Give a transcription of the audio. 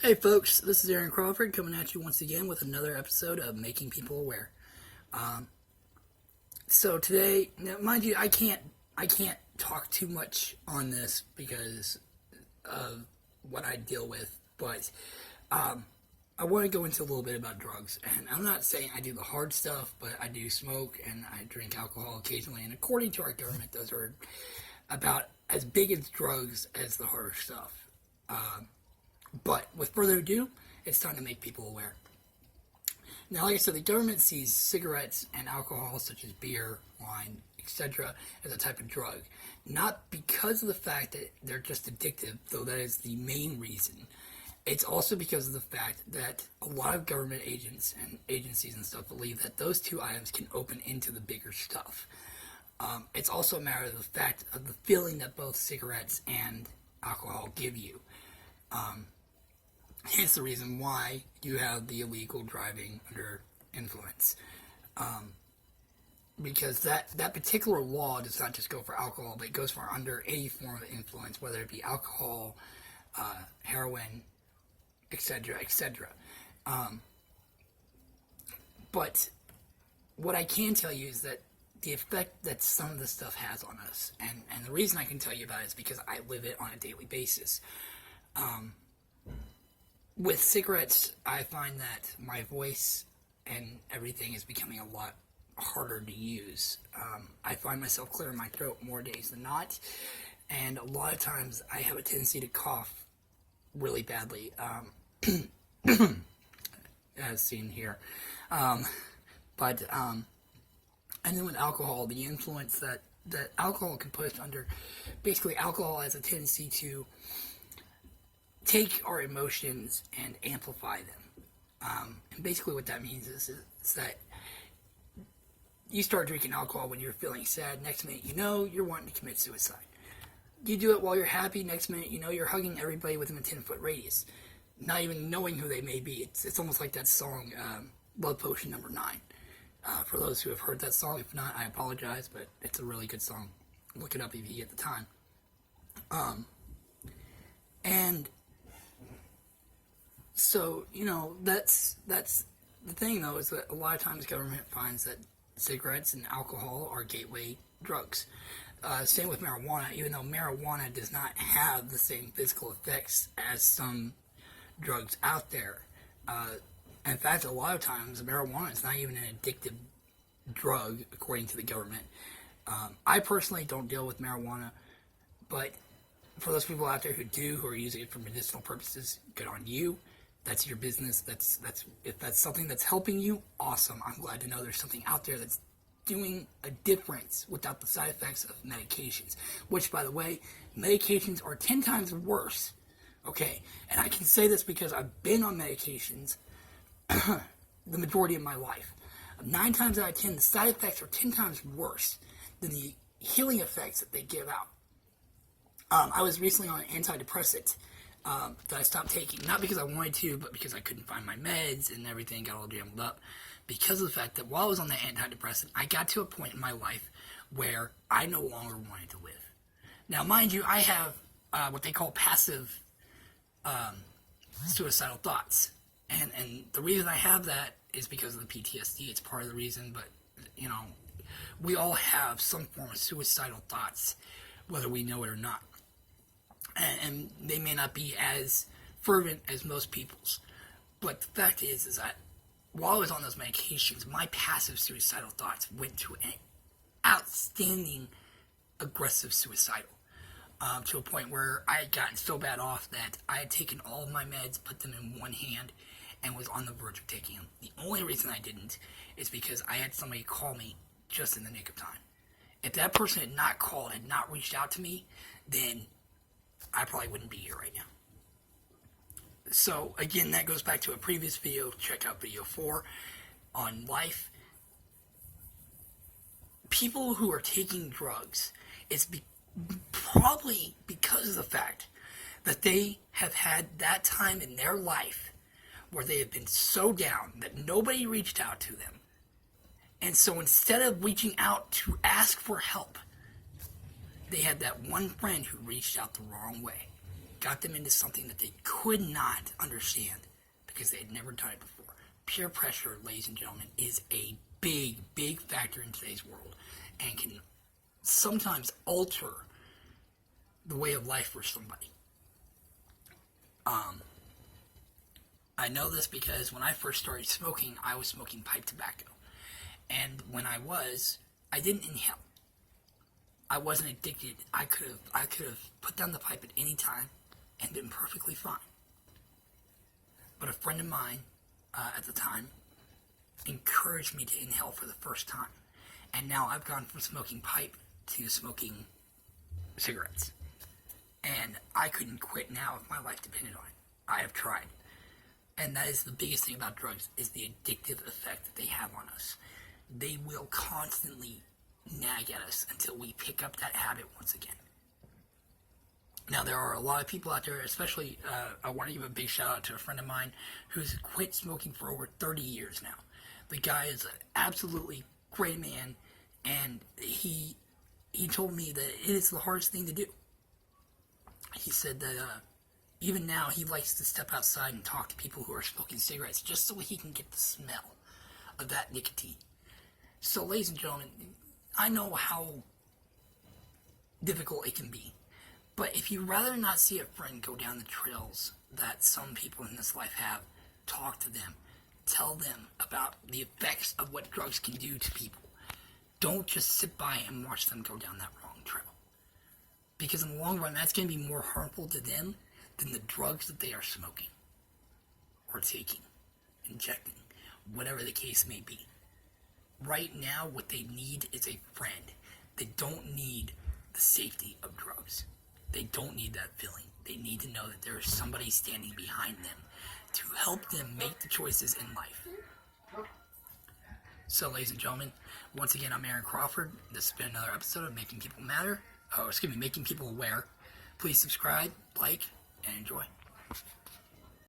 Hey folks, this is Aaron Crawford coming at you once again with another episode of Making People Aware. So today, now mind you, I can't talk too much on this because of what I deal with, but I want to go into a little bit about drugs. And I'm not saying I do the hard stuff, but I do smoke and I drink alcohol occasionally. And according to our government, those are about as big as drugs as the harder stuff. But with further ado, it's time to make people aware. Now, like I said, the government sees cigarettes and alcohol, such as beer, wine, etc., as a type of drug. Not because of the fact that they're just addictive, though that is the main reason. It's also because of the fact that a lot of government agents and agencies and stuff believe that those two items can open into the bigger stuff. It's also a matter of the fact of the feeling that both cigarettes and alcohol give you. Hence the reason why you have the illegal driving under influence. Because that particular law does not just go for alcohol, but it goes for under any form of influence, whether it be alcohol, heroin, etc., etc. But what I can tell you is that the effect that some of this stuff has on us, and the reason I can tell you about it is because I live it on a daily basis. With cigarettes, I find that my voice and everything is becoming a lot harder to use. I find myself clearing my throat more days than not, and a lot of times I have a tendency to cough really badly, as seen here. And then with alcohol, the influence that alcohol can put us under, basically alcohol has a tendency to take our emotions and amplify them. And basically what that means is that you start drinking alcohol when you're feeling sad. Next minute you know you're wanting to commit suicide. You do it while you're happy. Next minute you know you're hugging everybody within a 10-foot radius, not even knowing who they may be. It's almost like that song, Love Potion Number 9. For those who have heard that song, if not, I apologize, but it's a really good song. Look it up if you get the time. And so, that's the thing, though, is that a lot of times government finds that cigarettes and alcohol are gateway drugs. Same with marijuana, even though marijuana does not have the same physical effects as some drugs out there. In fact, a lot of times, marijuana is not even an addictive drug, according to the government. I personally don't deal with marijuana, but for those people out there who do, who are using it for medicinal purposes, good on you. That's your business. If that's something that's helping you, awesome. I'm glad to know there's something out there that's doing a difference without the side effects of medications. Which, by the way, medications are 10 times worse. Okay, and I can say this because I've been on medications the majority of my life. 9 times out of 10, the side effects are 10 times worse than the healing effects that they give out. I was recently on an antidepressant that I stopped taking, not because I wanted to, but because I couldn't find my meds and everything got all jammed up. Because of the fact that while I was on the antidepressant, I got to a point in my life where I no longer wanted to live. Now, mind you, I have what they call passive suicidal thoughts. And the reason I have that is because of the PTSD. It's part of the reason, but, we all have some form of suicidal thoughts, whether we know it or not. And they may not be as fervent as most people's. But the fact is that while I was on those medications, my passive suicidal thoughts went to an outstanding aggressive suicidal. To a point where I had gotten so bad off that I had taken all of my meds, put them in one hand, and was on the verge of taking them. The only reason I didn't is because I had somebody call me just in the nick of time. If that person had not called, had not reached out to me, then I probably wouldn't be here right now. So, again, that goes back to a previous video. Check out video 4 on life. People who are taking drugs, it's probably because of the fact that they have had that time in their life where they have been so down that nobody reached out to them. And so instead of reaching out to ask for help, they had that one friend who reached out the wrong way. got them into something that they could not understand because they had never done it before. Peer pressure, ladies and gentlemen, is a big, big factor in today's world and can sometimes alter the way of life for somebody. I know this because when I first started smoking, I was smoking pipe tobacco. And when I didn't inhale. I wasn't addicted. I could have put down the pipe at any time and been perfectly fine. But a friend of mine at the time encouraged me to inhale for the first time. And now I've gone from smoking pipe to smoking cigarettes. And I couldn't quit now if my life depended on it. I have tried. And that is the biggest thing about drugs, is the addictive effect that they have on us. They will constantly nag at us until we pick up that habit once again. Now, there are a lot of people out there, especially, I want to give a big shout out to a friend of mine who's quit smoking for over 30 years now. The guy is an absolutely great man, and he told me that it is the hardest thing to do. He said that even now he likes to step outside and talk to people who are smoking cigarettes just so he can get the smell of that nicotine. So, ladies and gentlemen, I know how difficult it can be. But if you'd rather not see a friend go down the trails that some people in this life have, talk to them. Tell them about the effects of what drugs can do to people. Don't just sit by and watch them go down that wrong trail. Because in the long run, that's going to be more harmful to them than the drugs that they are smoking or taking, injecting, whatever the case may be. Right now, what they need is a friend. They don't need the safety of drugs. They don't need that feeling. They need to know that there is somebody standing behind them to help them make the choices in life. So, ladies and gentlemen, once again, I'm Aaron Crawford. This has been another episode of Making People Matter. Making People Aware. Please subscribe, like, and enjoy.